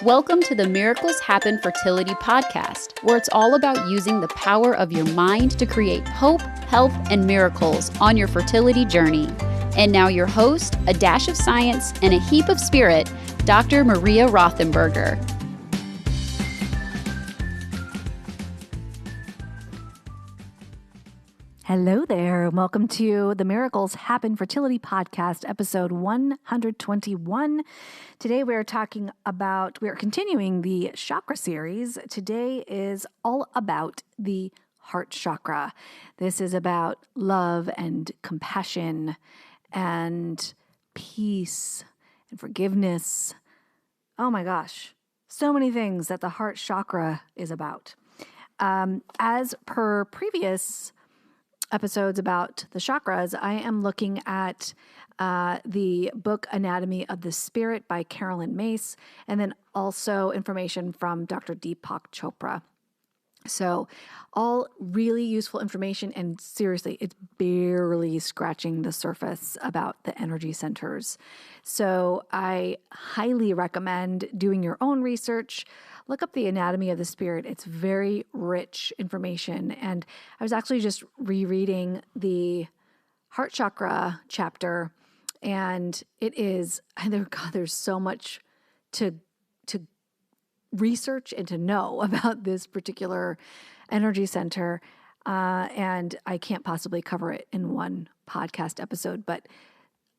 Welcome to the Miracles Happen Fertility podcast, where it's all about using the power of your mind to create hope, health, and miracles on your fertility journey. And now your host, a dash of science and a heap of spirit, Dr. Maria Rothenberger. Hello there. Welcome to the Miracles Happen Fertility Podcast, episode 121. Today we are continuing the chakra series. Today is all about the heart chakra. This is about love and compassion and peace and forgiveness. Oh my gosh, so many things that the heart chakra is about. As per previous episodes about the chakras, I am looking at the book Anatomy of the Spirit by Carolyn Mace, and then also information from Dr. Deepak Chopra. So all really useful information, and seriously, it's barely scratching the surface about the energy centers. So I highly recommend doing your own research. Look up the Anatomy of the Spirit. It's very rich information. And I was actually just rereading the heart chakra chapter, and it is, there's so much to research and to know about this particular energy center. And I can't possibly cover it in one podcast episode, but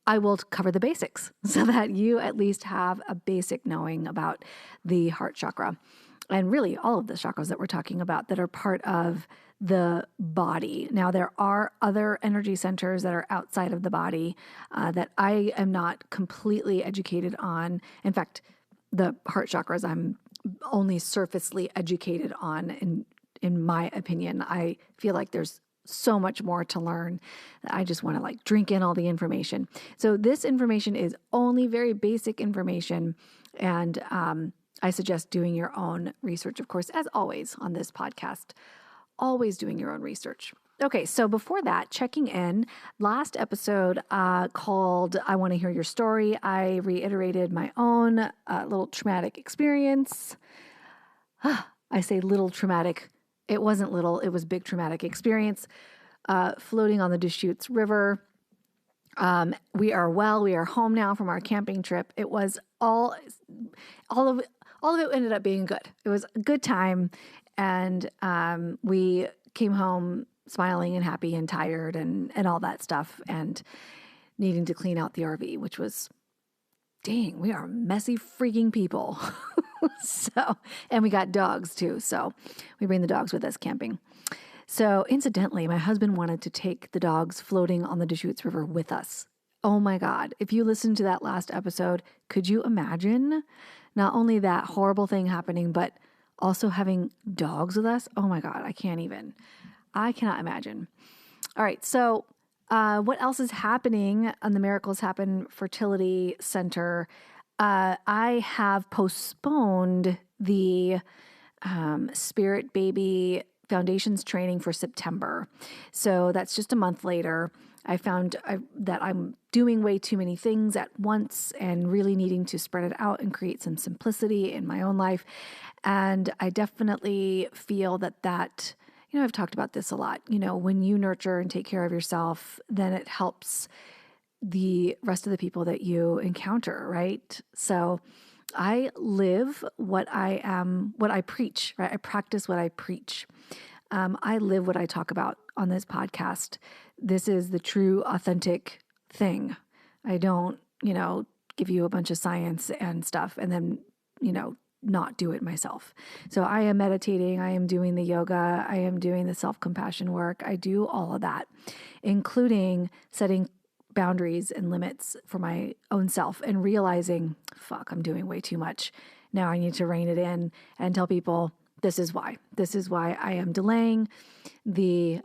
I will cover the basics so that you at least have a basic knowing about the heart chakra and really all of the chakras that we're talking about that are part of the body. Now, there are other energy centers that are outside of the body that I am not completely educated on. In fact, the heart chakras I'm only surfacely educated on, in my opinion. I feel like there's so much more to learn. I just want to drink in all the information. So this information is only very basic information, and I suggest doing your own research, of course, as always on this podcast, always doing your own research. Okay, so before that, checking in, last episode called I Want to Hear Your Story, I reiterated my own little traumatic experience. I say little traumatic. It wasn't little, it was big traumatic experience, floating on the Deschutes River. We are home now from our camping trip. It was all of it ended up being good. It was a good time, and we came home smiling and happy and tired and all that stuff, and needing to clean out the RV, which was, dang, we are messy freaking people. So, and we got dogs too. So we bring the dogs with us camping. So incidentally, my husband wanted to take the dogs floating on the Deschutes River with us. Oh my God. If you listened to that last episode, could you imagine not only that horrible thing happening, but also having dogs with us? Oh my God. I cannot imagine. All right. So what else is happening on the Miracles Happen Fertility Center? I have postponed the Spirit Baby Foundations training for September. So that's just a month later. I found that I'm doing way too many things at once and really needing to spread it out and create some simplicity in my own life. And I definitely feel that, I've talked about this a lot. When you nurture and take care of yourself, then it helps the rest of the people that you encounter, right? So I live what I preach, right? I practice what I preach. I live what I talk about on this podcast. This is the true, authentic thing. I don't, give you a bunch of science and stuff and then, not do it myself. So I am meditating. I am doing the yoga. I am doing the self-compassion work. I do all of that, including setting boundaries and limits for my own self and realizing, I'm doing way too much. Now I need to rein it in and tell people this is why I am delaying the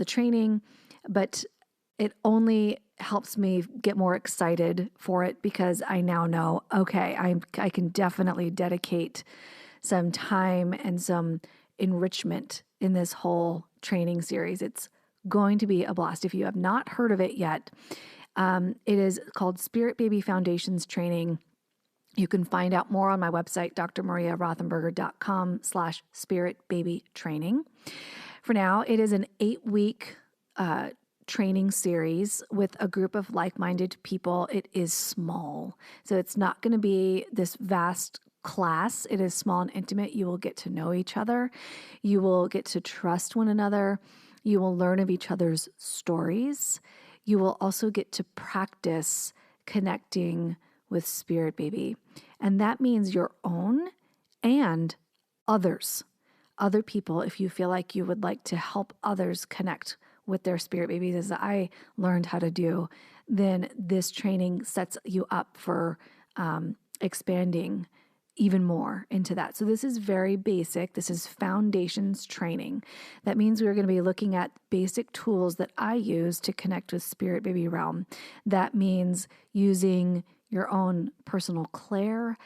training, but it only helps me get more excited for it because I now know, okay, I can definitely dedicate some time and some enrichment in this whole training series. It's going to be a blast. If you have not heard of it yet, it is called Spirit Baby Foundations Training. You can find out more on my website, drmariarothenberger.com/spiritbabytraining. For now, it is an 8-week training series with a group of like-minded people. It is small, so it's not going to be this vast class. It is small and intimate. You will get to know each other. You will get to trust one another. You will learn of each other's stories. You will also get to practice connecting with Spirit Baby. And that means your own and others, other people. If you feel like you would like to help others connect with their Spirit Babies, as I learned how to do, then this training sets you up for expanding even more into that. So this is very basic. This is foundations training. That means we're going to be looking at basic tools that I use to connect with Spirit Baby realm. That means using your own personal clair.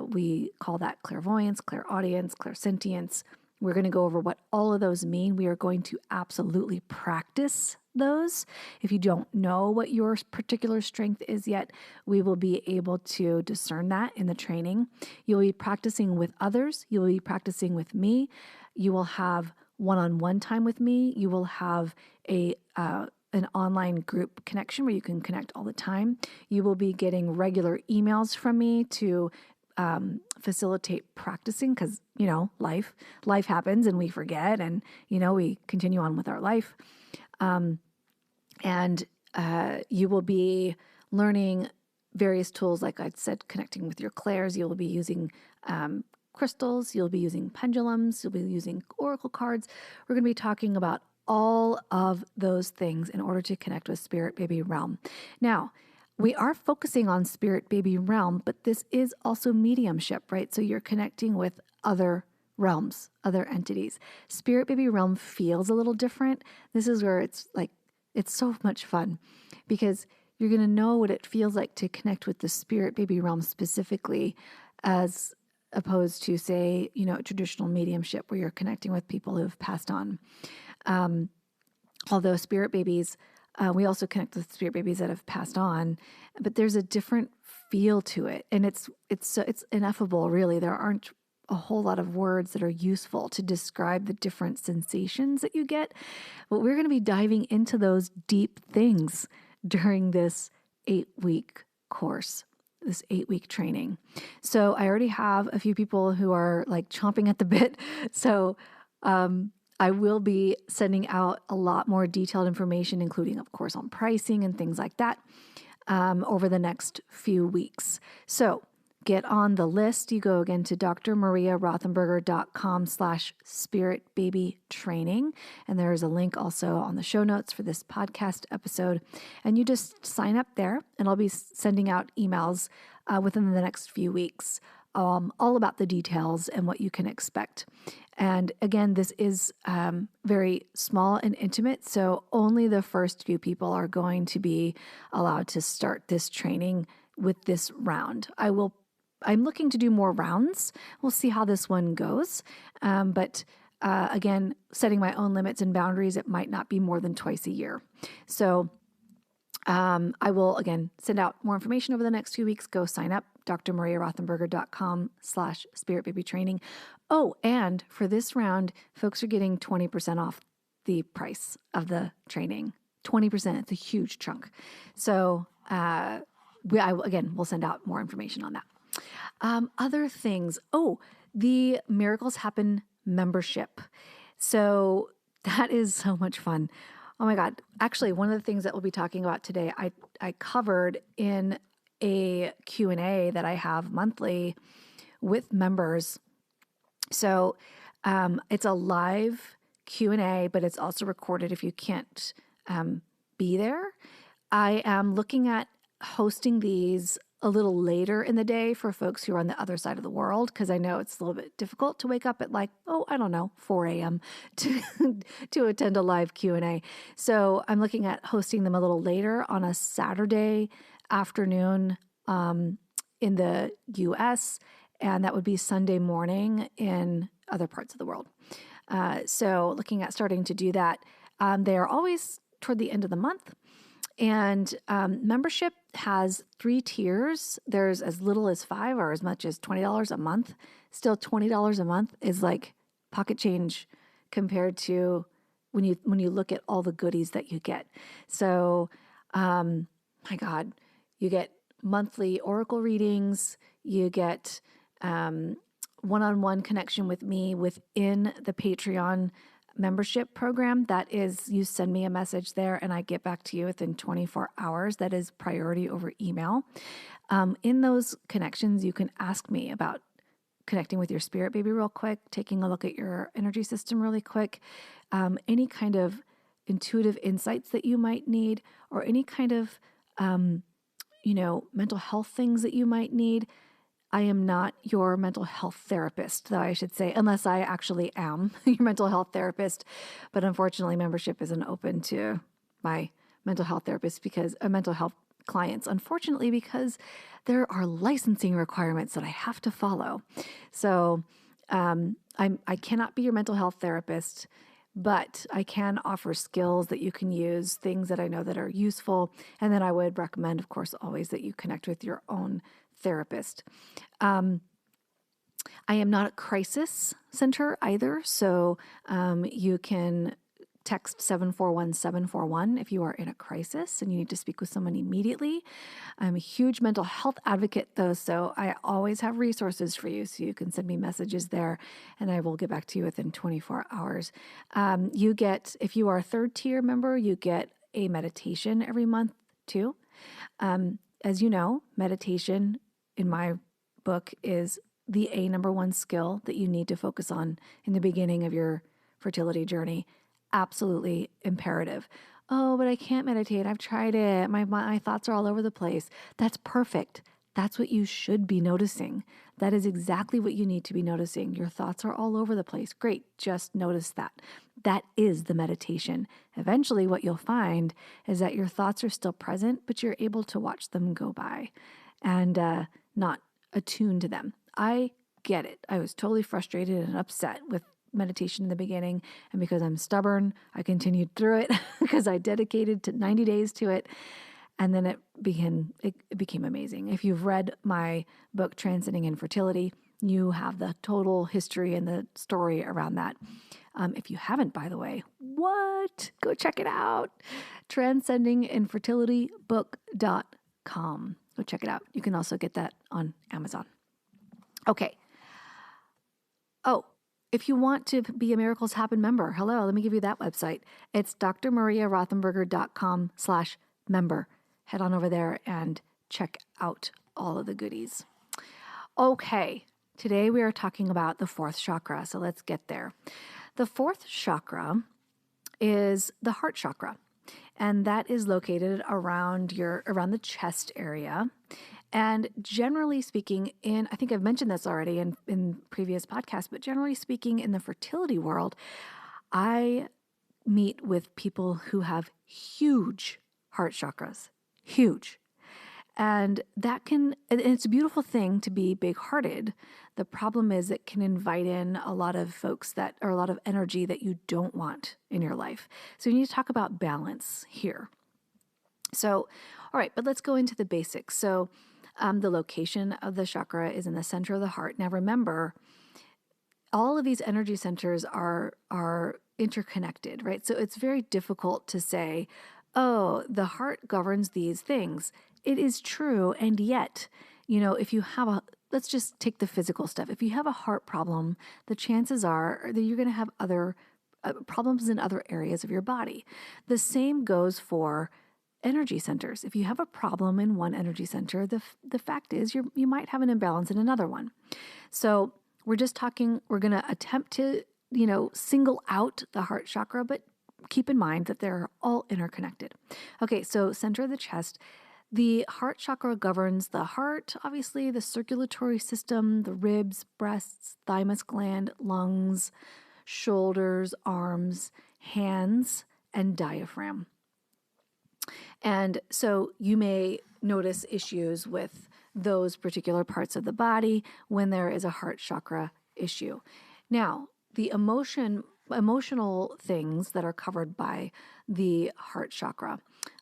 We call that clairvoyance, clairaudience, clairsentience. We're going to go over what all of those mean. We are going to absolutely practice those. If you don't know what your particular strength is yet, we will be able to discern that in the training. You'll be practicing with others. You'll be practicing with me. You will have one-on-one time with me. You will have an online group connection where you can connect all the time. You will be getting regular emails from me to facilitate practicing, because, life happens and we forget, and, we continue on with our life. And you will be learning various tools, like I said, connecting with your clairs. You'll be using crystals. You'll be using pendulums. You'll be using oracle cards. We're going to be talking about all of those things in order to connect with Spirit Baby realm. Now, we are focusing on Spirit Baby realm, but this is also mediumship, right? So you're connecting with other realms, other entities. Spirit Baby realm feels a little different. This is where it's so much fun, because you're going to know what it feels like to connect with the Spirit Baby realm specifically, as opposed to, say, traditional mediumship where you're connecting with people who have passed on. Although Spirit Babies, we also connect with Spirit Babies that have passed on, but there's a different feel to it, and it's ineffable, really. There aren't a whole lot of words that are useful to describe the different sensations that you get, but we're going to be diving into those deep things during this 8-week course, this 8-week training. So I already have a few people who are like chomping at the bit. So I will be sending out a lot more detailed information, including, of course, on pricing and things like that, over the next few weeks. So get on the list. You go again to drmariarothenberger.com/spiritbabytraining. And there is a link also on the show notes for this podcast episode. And you just sign up there, and I'll be sending out emails within the next few weeks, all about the details and what you can expect. And again, this is very small and intimate, so only the first few people are going to be allowed to start this training with this round. I'm looking to do more rounds. We'll see how this one goes. But again, setting my own limits and boundaries, it might not be more than twice a year. So I will, again, send out more information over the next few weeks. Go sign up, drmariarothenberger.com/spiritbabytraining. Oh, and for this round, folks are getting 20% off the price of the training. 20%. It's a huge chunk. So we'll send out more information on that. Other things. Oh, the Miracles Happen membership. So that is so much fun. Oh my God. Actually, one of the things that we'll be talking about today, I covered in a Q&A that I have monthly with members. So it's a live Q&A, but it's also recorded if you can't be there. I am looking at hosting these a little later in the day for folks who are on the other side of the world, because I know it's a little bit difficult to wake up at 4 a.m. to attend a live Q&A. So I'm looking at hosting them a little later on a Saturday afternoon in the U.S., and that would be Sunday morning in other parts of the world. So looking at starting to do that. They are always toward the end of the month. And membership has 3 tiers. There's as little as $5 or as much as $20 a month. Still, $20 a month is like pocket change compared to when you look at all the goodies that you get. So, my God, you get monthly oracle readings. You get one-on-one connection with me within the Patreon membership program. That is, you send me a message there and I get back to you within 24 hours. That is priority over email. In those connections, you can ask me about connecting with your spirit baby real quick, taking a look at your energy system really quick, any kind of intuitive insights that you might need, or any kind of, mental health things that you might need. I am not your mental health therapist, though I should say, unless I actually am your mental health therapist. But unfortunately, membership isn't open to my mental health therapist because mental health clients, unfortunately, because there are licensing requirements that I have to follow. So I cannot be your mental health therapist, but I can offer skills that you can use, things that I know that are useful. And then I would recommend, of course, always that you connect with your own therapist. I am not a crisis center either, so you can text 741-741 if you are in a crisis and you need to speak with someone immediately. I'm a huge mental health advocate, though, so I always have resources for you, so you can send me messages there, and I will get back to you within 24 hours. You get, if you are a 3rd tier member, you get a meditation every month, too. As you know, meditation in my book is the number 1 skill that you need to focus on in the beginning of your fertility journey. Absolutely imperative. Oh, but I can't meditate. I've tried it. My thoughts are all over the place. That's perfect. That's what you should be noticing. That is exactly what you need to be noticing. Your thoughts are all over the place. Great. Just notice that. That is the meditation. Eventually, what you'll find is that your thoughts are still present, but you're able to watch them go by and not attune to them. I get it. I was totally frustrated and upset with meditation in the beginning, and because I'm stubborn, I continued through it because I dedicated to 90 days to it, and then it became amazing. If you've read my book Transcending Infertility, you have the total history and the story around that. If you haven't, by the way, what? Go check it out. transcendinginfertilitybook.com. Go check it out. You can also get that on Amazon. Okay. Oh, if you want to be a Miracles Happen member, hello, let me give you that website. It's drmariarothenberger.com/member. Head on over there and check out all of the goodies. Okay, today we are talking about the 4th chakra, so let's get there. The 4th chakra is the heart chakra, and that is located around the chest area. And generally speaking, I think I've mentioned this already in previous podcasts, but generally speaking, in the fertility world, I meet with people who have huge heart chakras, huge. And it's a beautiful thing to be big-hearted. The problem is it can invite in a lot of folks or a lot of energy that you don't want in your life. So you need to talk about balance here. So, all right, but let's go into the basics. So, the location of the chakra is in the center of the heart. Now, remember, all of these energy centers are interconnected, right? So it's very difficult to say, oh, the heart governs these things. It is true, and yet, if you have let's just take the physical stuff. If you have a heart problem, the chances are that you're going to have other problems in other areas of your body. The same goes for energy centers. If you have a problem in one energy center, the fact is you might have an imbalance in another one. So we're going to attempt to, single out the heart chakra, but keep in mind that they're all interconnected. Okay, so center of the chest. The heart chakra governs the heart, obviously, the circulatory system, the ribs, breasts, thymus gland, lungs, shoulders, arms, hands, and diaphragm. And so you may notice issues with those particular parts of the body when there is a heart chakra issue. Now, the emotional things that are covered by the heart chakra,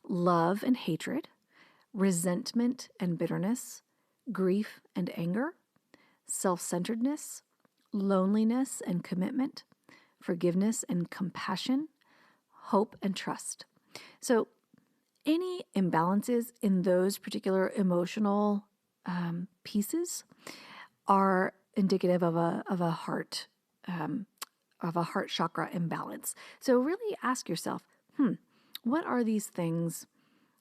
love and hatred, resentment and bitterness, grief and anger, self-centeredness, loneliness and commitment, forgiveness and compassion, hope and trust. So any imbalances in those particular emotional pieces are indicative of a heart chakra imbalance. So really ask yourself, what are these things?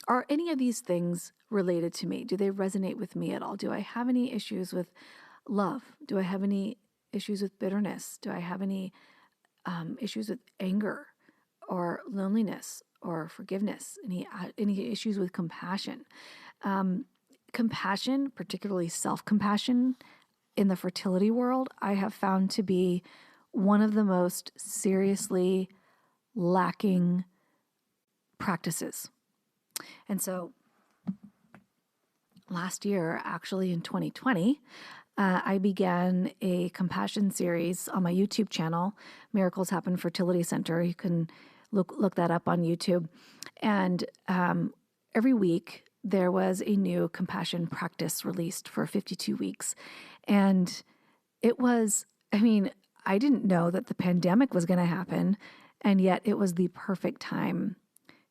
Are any of these things related to me? Do they resonate with me at all? Do I have any issues with love? Do I have any issues with bitterness? Do I have any issues with anger or loneliness or forgiveness? Any issues with compassion? Compassion, particularly self-compassion in the fertility world, I have found to be one of the most seriously lacking practices. And so last year, actually in 2020, I began a compassion series on my YouTube channel, Miracles Happen Fertility Center. You can look that up on YouTube. And every week there was a new compassion practice released for 52 weeks. And it was, I didn't know that the pandemic was going to happen. And yet it was the perfect time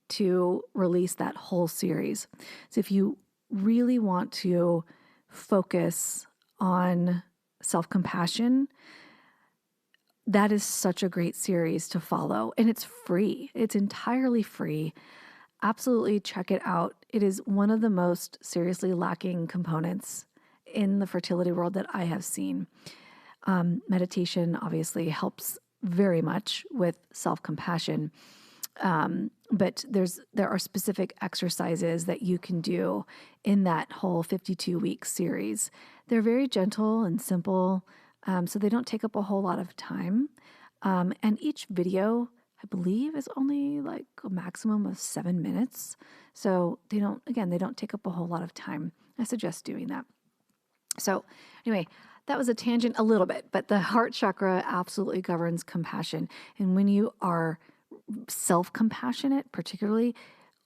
to release that whole series. So if you really want to focus on self-compassion, that is such a great series to follow. And it's free. It's entirely free. Absolutely check it out. It is one of the most seriously lacking components in the fertility world that I have seen. Meditation obviously helps very much with self-compassion. But there are specific exercises that you can do in that whole 52-week series. They're very gentle and simple, so they don't take up a whole lot of time. And each video, I believe, is only like a maximum of 7 minutes. So they don't take up a whole lot of time. I suggest doing that. So anyway, that was a tangent a little bit, but the heart chakra absolutely governs compassion. And when you are self-compassionate, particularly,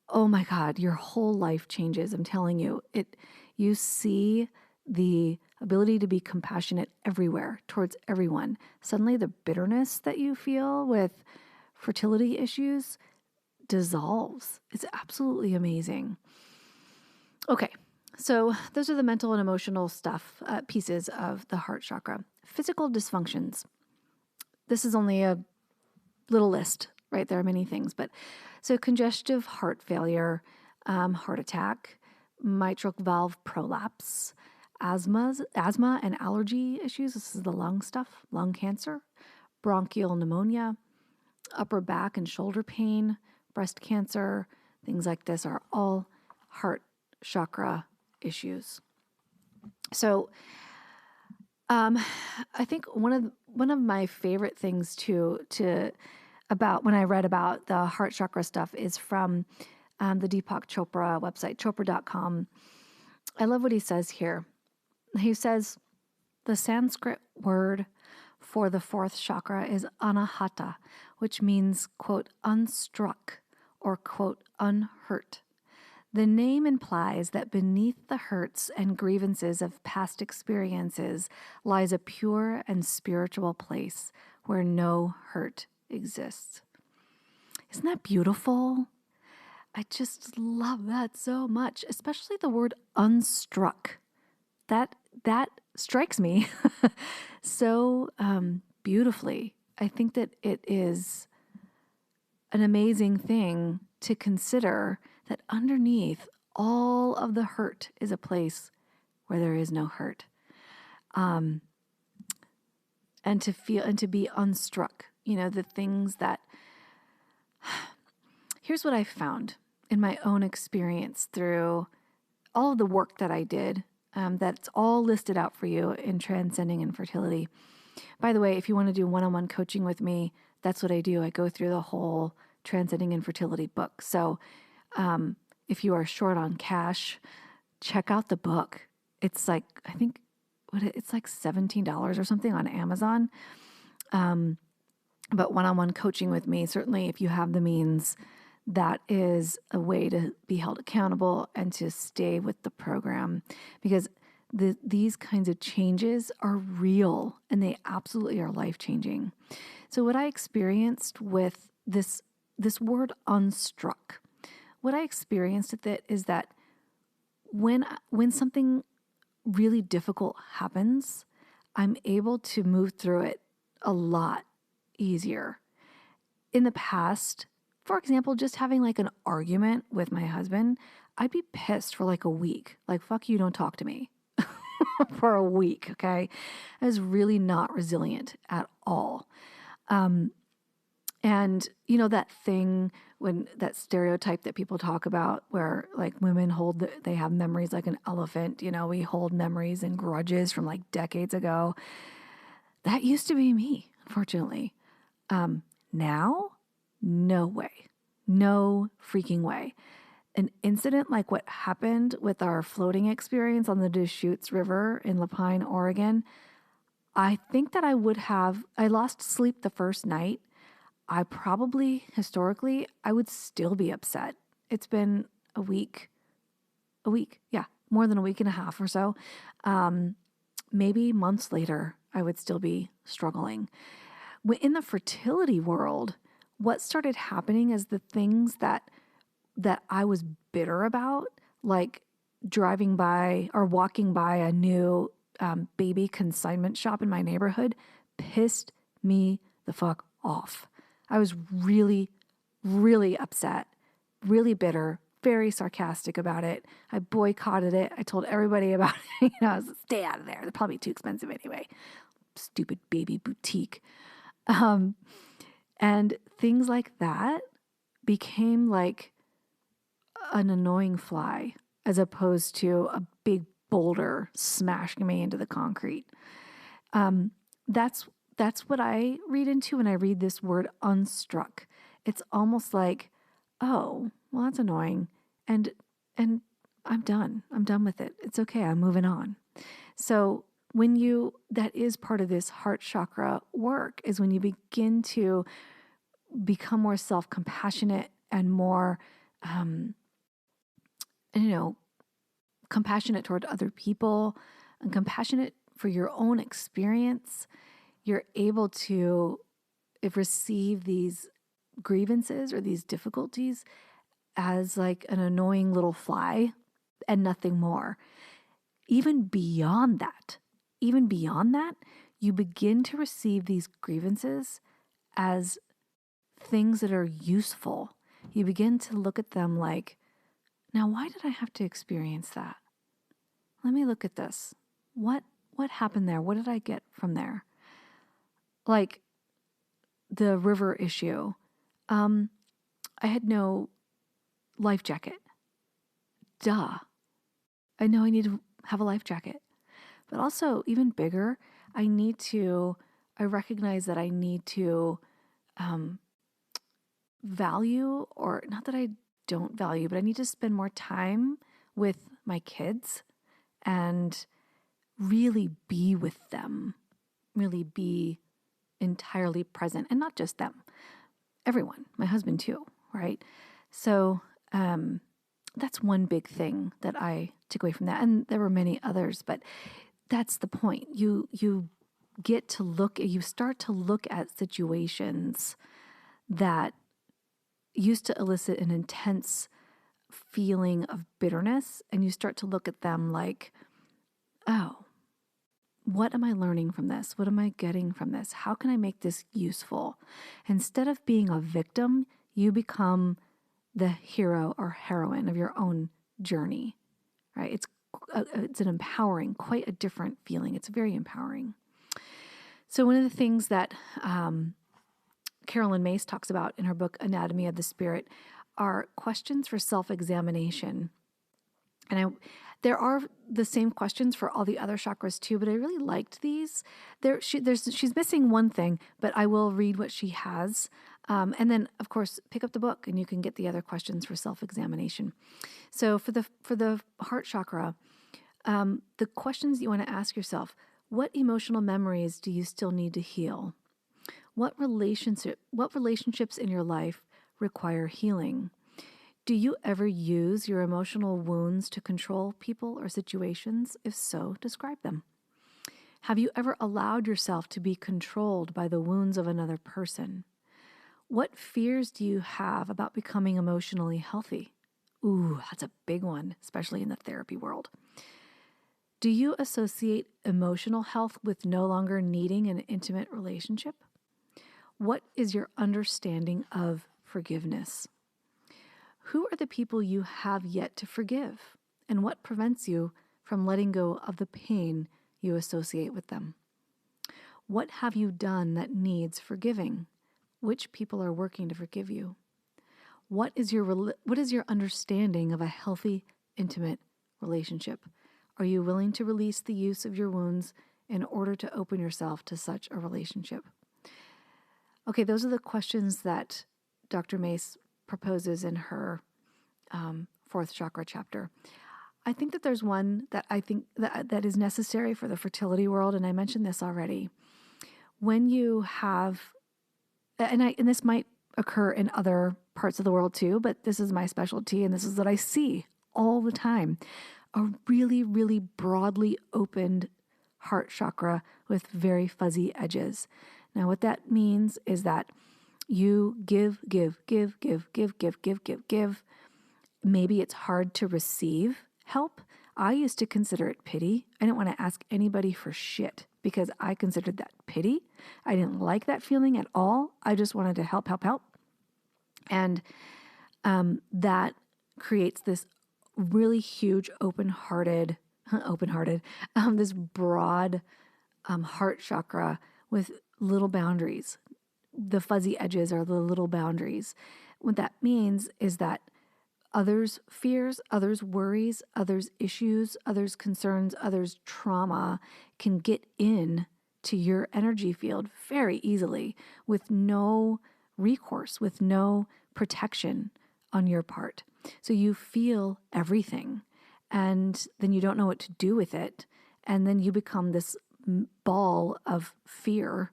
oh my God, your whole life changes. I'm telling you, you see the ability to be compassionate everywhere towards everyone. Suddenly the bitterness that you feel with fertility issues dissolves. It's absolutely amazing. Okay. So those are the mental and emotional stuff, pieces of the heart chakra. Physical dysfunctions. This is only a little list, right? There are many things, but so congestive heart failure, heart attack, mitral valve prolapse, asthma and allergy issues. This is the lung stuff, lung cancer, bronchial pneumonia, upper back and shoulder pain, breast cancer, things like this are all heart chakra issues. So, I think one of my favorite things about when I read about the heart chakra stuff is from the Deepak Chopra website, chopra.com. I love what he says here. He says, the Sanskrit word for the fourth chakra is anahata, which means, quote, unstruck or, quote, unhurt. The name implies that beneath the hurts and grievances of past experiences lies a pure and spiritual place where no hurt exists. Isn't that beautiful? I just love that so much, especially the word unstruck. That strikes me so beautifully. I think that it is an amazing thing to consider that underneath all of the hurt is a place where there is no hurt. And to feel and to be unstruck, the things that, here's what I found in my own experience through all of the work that I did, that's all listed out for you in Transcending Infertility. By the way, if you want to do one-on-one coaching with me, that's what I do. I go through the whole Transcending Infertility book. So if you are short on cash, check out the book. It's like, I think, it's like $17 or something on Amazon. But one-on-one coaching with me, certainly if you have the means, that is a way to be held accountable and to stay with the program, because these kinds of changes are real and they absolutely are life-changing. So what I experienced with this word unstruck, what I experienced with it is that when something really difficult happens, I'm able to move through it a lot easier. In the past, for example, just having like an argument with my husband, I'd be pissed for like a week. Like, fuck you, don't talk to me for a week, okay? I was really not resilient at all. And you know, that thing, when that stereotype that people talk about where like women they have memories like an elephant, you know, we hold memories and grudges from like decades ago. That used to be me, unfortunately. Now, no way. No freaking way. An incident like what happened with our floating experience on the Deschutes River in Lapine, Oregon, I think that I lost sleep the first night. I probably, historically, I would still be upset. It's been a week, yeah, more than a week and a half or so. Maybe months later, I would still be struggling. In the fertility world, what started happening is the things that I was bitter about, like driving by or walking by a new baby consignment shop in my neighborhood, pissed me the fuck off. I was really, really upset, really bitter, very sarcastic about it. I boycotted it. I told everybody about it. I was, stay out of there. They're probably too expensive anyway. Stupid baby boutique. And things like that became like an annoying fly as opposed to a big boulder smashing me into the concrete. That's what I read into when I read this word unstruck. It's almost like, oh, well, that's annoying. And I'm done. I'm done with it. It's okay. I'm moving on. So that is part of this heart chakra work, is when you begin to become more self-compassionate and more, compassionate toward other people and compassionate for your own experience. You're able to receive these grievances or these difficulties as like an annoying little fly and nothing more. Even beyond that, you begin to receive these grievances as things that are useful. You begin to look at them like, now why did I have to experience that? Let me look at this. What happened there? What did I get from there? Like the river issue. I had no life jacket. Duh. I know I need to have a life jacket. But also, even bigger, I recognize that I need to value, or not that I don't value, but I need to spend more time with my kids and really be with them, really be entirely present, and not just them, everyone, my husband too, right? So that's one big thing that I took away from that. And there were many others, but that's the point. You start to look at situations that used to elicit an intense feeling of bitterness, and you start to look at them like, oh, what am I learning from this? What am I getting from this? How can I make this useful? Instead of being a victim, you become the hero or heroine of your own journey, right? It's an empowering, quite a different feeling. It's very empowering. So one of the things that Carolyn Myss talks about in her book, Anatomy of the Spirit, are questions for self-examination. And there are the same questions for all the other chakras too, but I really liked these. She's missing one thing, but I will read what she has. And then, of course, pick up the book and you can get the other questions for self-examination. So for the heart chakra, the questions you want to ask yourself: what emotional memories do you still need to heal? What relationships in your life require healing? Do you ever use your emotional wounds to control people or situations? If so, describe them. Have you ever allowed yourself to be controlled by the wounds of another person? What fears do you have about becoming emotionally healthy? Ooh, that's a big one, especially in the therapy world. Do you associate emotional health with no longer needing an intimate relationship? What is your understanding of forgiveness? Who are the people you have yet to forgive? And what prevents you from letting go of the pain you associate with them? What have you done that needs forgiving? Which people are working to forgive you? What is your understanding of a healthy, intimate relationship? Are you willing to release the use of your wounds in order to open yourself to such a relationship? Okay, those are the questions that Dr. Mace proposes in her fourth chakra chapter. I think that there's one that I think that is necessary for the fertility world, and I mentioned this already. When you have, and this might occur in other parts of the world too, but this is my specialty, and this is what I see all the time, a really, really broadly opened heart chakra with very fuzzy edges. Now, what that means is that you give. Maybe it's hard to receive help. I used to consider it pity. I didn't want to ask anybody for shit because I considered that pity. I didn't like that feeling at all. I just wanted to help. And that creates this really huge open-hearted, this broad heart chakra with little boundaries. The fuzzy edges are the little boundaries. What that means is that others' fears, others' worries, others' issues, others' concerns, others' trauma can get in to your energy field very easily with no recourse, with no protection on your part. So you feel everything, and then you don't know what to do with it, and then you become this ball of fear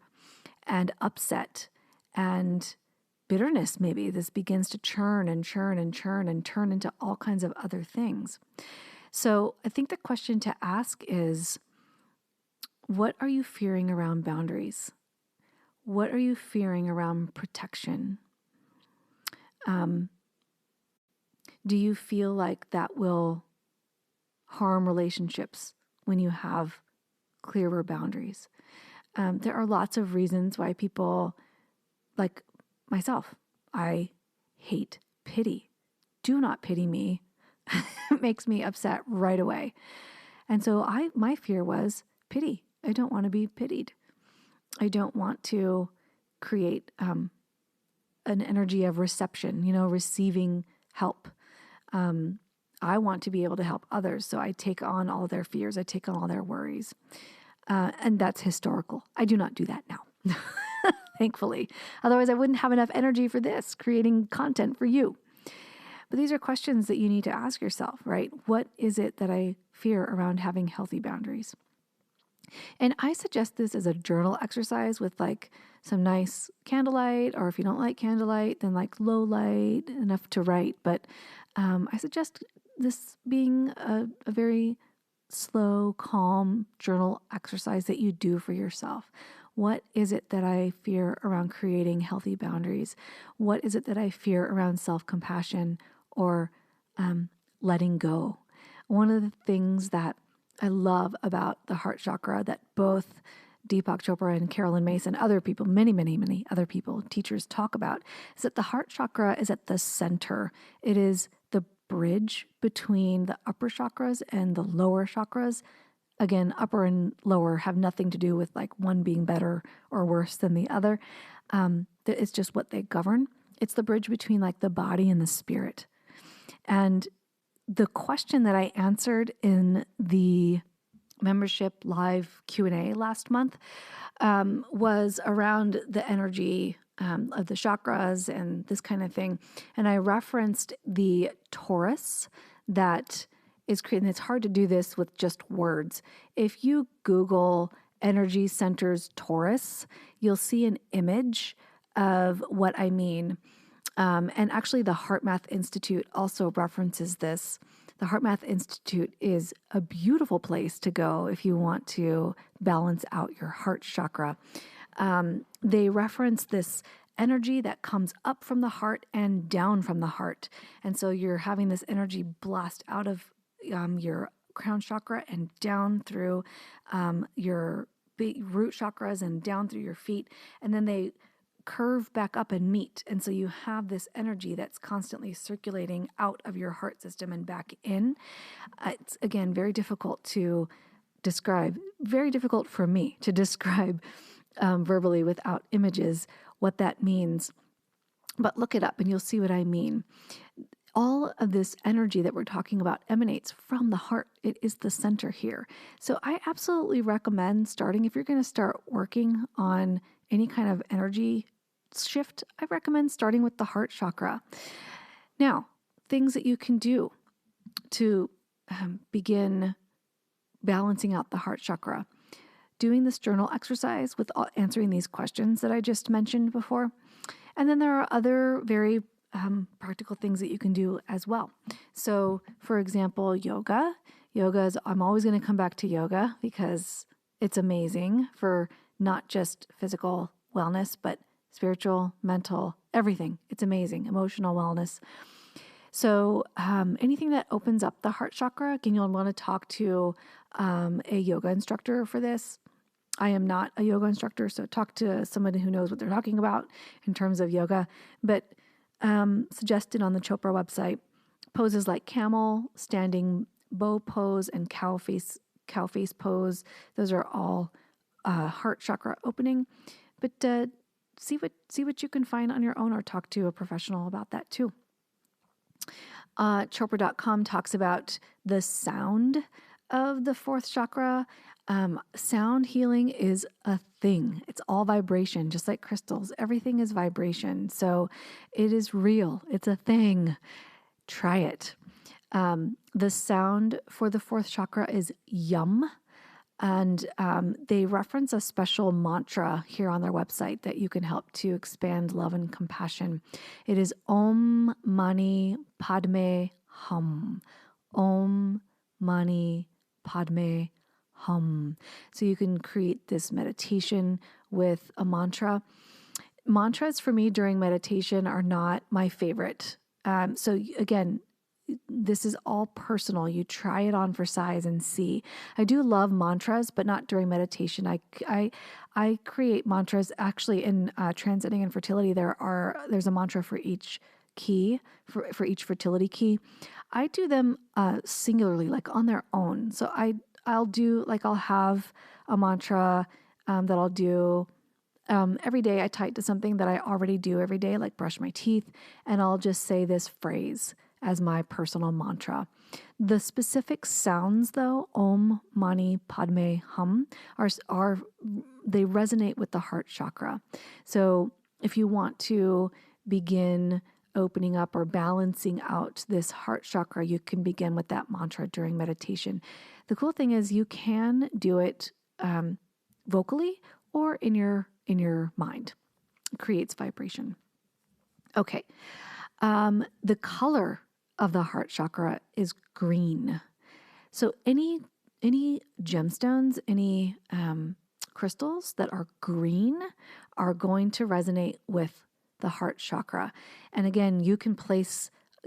and upset and bitterness. Maybe this begins to churn and turn into all kinds of other things. So I think the question to ask is, what are you fearing around boundaries? What are you fearing around protection? Do you feel like that will harm relationships when you have clearer boundaries? There are lots of reasons why people, like myself, I hate pity. Do not pity me. It makes me upset right away. And so my fear was pity. I don't want to be pitied. I don't want to create an energy of reception, receiving help. I want to be able to help others. So I take on all their fears. I take on all their worries. And that's historical. I do not do that now, thankfully. Otherwise, I wouldn't have enough energy for this, creating content for you. But these are questions that you need to ask yourself, right? What is it that I fear around having healthy boundaries? And I suggest this as a journal exercise with like some nice candlelight, or if you don't like candlelight, then like low light, enough to write. But I suggest this being a very slow, calm journal exercise that you do for yourself. What is it that I fear around creating healthy boundaries? What is it that I fear around self-compassion or letting go? One of the things that I love about the heart chakra that both Deepak Chopra and Carolyn Mason, other people, many other people, teachers talk about, is that the heart chakra is at the center. It is the bridge between the upper chakras and the lower chakras. Again, upper and lower have nothing to do with like one being better or worse than the other. It's just what they govern. It's the bridge between like the body and the spirit. And the question that I answered in the membership live Q&A last month was around the energy of the chakras and this kind of thing. And I referenced the torus that is created. It's hard to do this with just words. If you Google energy centers torus, you'll see an image of what I mean. And actually, the HeartMath Institute also references this. The HeartMath Institute is a beautiful place to go if you want to balance out your heart chakra. They reference this energy that comes up from the heart and down from the heart. And so you're having this energy blast out of your crown chakra and down through your root chakras and down through your feet. And then they curve back up and meet. And so you have this energy that's constantly circulating out of your heart system and back in. It's, again, very difficult to describe, very difficult for me to describe verbally without images what that means. But look it up and you'll see what I mean. All of this energy that we're talking about emanates from the heart. It is the center here. So I absolutely recommend starting, if you're going to start working on any kind of energy shift, I recommend starting with the heart chakra. Now, things that you can do to begin balancing out the heart chakra. Doing this journal exercise with answering these questions that I just mentioned before. And then there are other very practical things that you can do as well. So, for example, yoga. I'm always going to come back to yoga because it's amazing for not just physical wellness, but spiritual, mental, everything. It's amazing. Emotional wellness. So anything that opens up the heart chakra, again, you'll want to talk to a yoga instructor for this. I am not a yoga instructor, so talk to somebody who knows what they're talking about in terms of yoga. But suggested on the Chopra website, poses like camel, standing bow pose, and cow face pose. Those are all heart chakra opening. But see what you can find on your own, or talk to a professional about that too. Chopra.com talks about the sound of the fourth chakra. Sound healing is a thing. It's all vibration, just like crystals. Everything is vibration. So it is real. It's a thing. Try it. The sound for the fourth chakra is yum. And they reference a special mantra here on their website that you can help to expand love and compassion. It is Om Mani Padme Hum. Om Mani Padme Hum. So you can create this meditation with a mantra. Mantras for me during meditation are not my favorite. So again, this is all personal. You try it on for size and see. I do love mantras, but not during meditation. I create mantras actually in Transcending and Fertility. There's a mantra for each key, for each fertility key. I do them singularly, like on their own. So I'll have a mantra that I'll do every day. I tie it to something that I already do every day, like brush my teeth, and I'll just say this phrase as my personal mantra. The specific sounds, though, Om Mani Padme Hum, they resonate with the heart chakra. So if you want to begin opening up or balancing out this heart chakra, you can begin with that mantra during meditation. The cool thing is you can do it vocally or in your mind. It creates vibration. Okay. The color of the heart chakra is green. So any gemstones, any crystals that are green are going to resonate with the heart chakra. And again, you can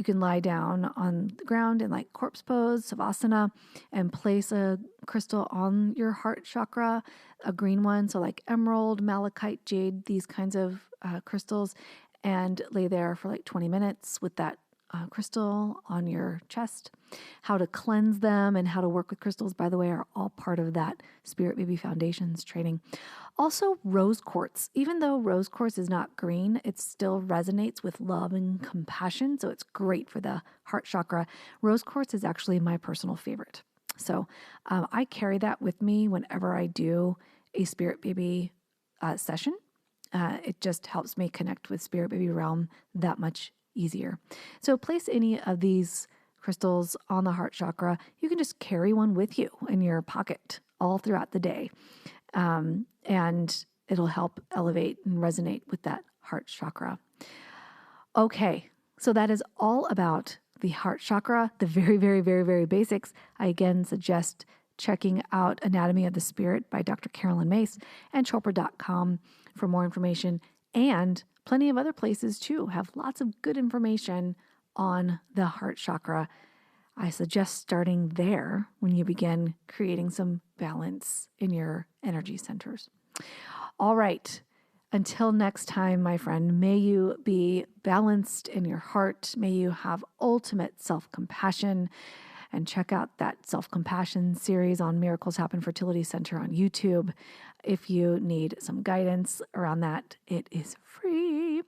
lie down on the ground in like corpse pose, savasana, and place a crystal on your heart chakra, a green one. So like emerald, malachite, jade, these kinds of crystals, and lay there for like 20 minutes with that crystal on your chest. How to cleanse them and how to work with crystals, by the way, are all part of that Spirit Baby Foundations training. Also, rose quartz. Even though rose quartz is not green, it still resonates with love and compassion, so it's great for the heart chakra. Rose quartz is actually my personal favorite. So I carry that with me whenever I do a Spirit Baby session. It just helps me connect with Spirit Baby realm that much easier. So place any of these crystals on the heart chakra. You can just carry one with you in your pocket all throughout the day. And it'll help elevate and resonate with that heart chakra. Okay, so that is all about the heart chakra, the very, very, very, very basics. I again suggest checking out Anatomy of the Spirit by Dr. Carolyn Mace and Chopra.com for more information. And plenty of other places too have lots of good information on the heart chakra. I suggest starting there when you begin creating some balance in your energy centers. All right. Until next time, my friend, may you be balanced in your heart. May you have ultimate self-compassion. And check out that self-compassion series on Miracles Happen Fertility Center on YouTube. If you need some guidance around that, it is free.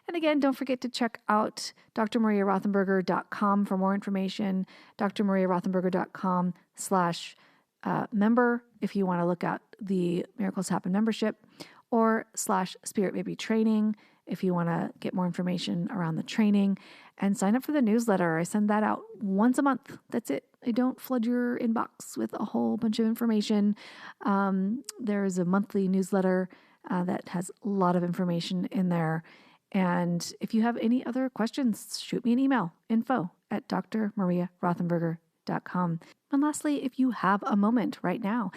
And again, don't forget to check out drmariarothenberger.com for more information, drmariarothenberger.com/member if you want to look at the Miracles Happen membership, or /Spirit Baby Training if you want to get more information around the training, and sign up for the newsletter. I send that out once a month. That's it. I don't flood your inbox with a whole bunch of information. There is a monthly newsletter that has a lot of information in there. And if you have any other questions, shoot me an email, info@drmariarothenberger.com. And lastly, if you have a moment right now,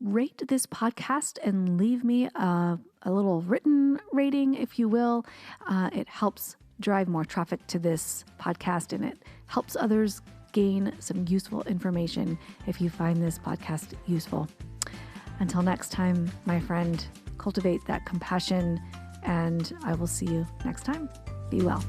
rate this podcast and leave me a little written rating, if you will. It helps drive more traffic to this podcast, and it helps others gain some useful information if you find this podcast useful. Until next time, my friend, cultivate that compassion, and I will see you next time. Be well.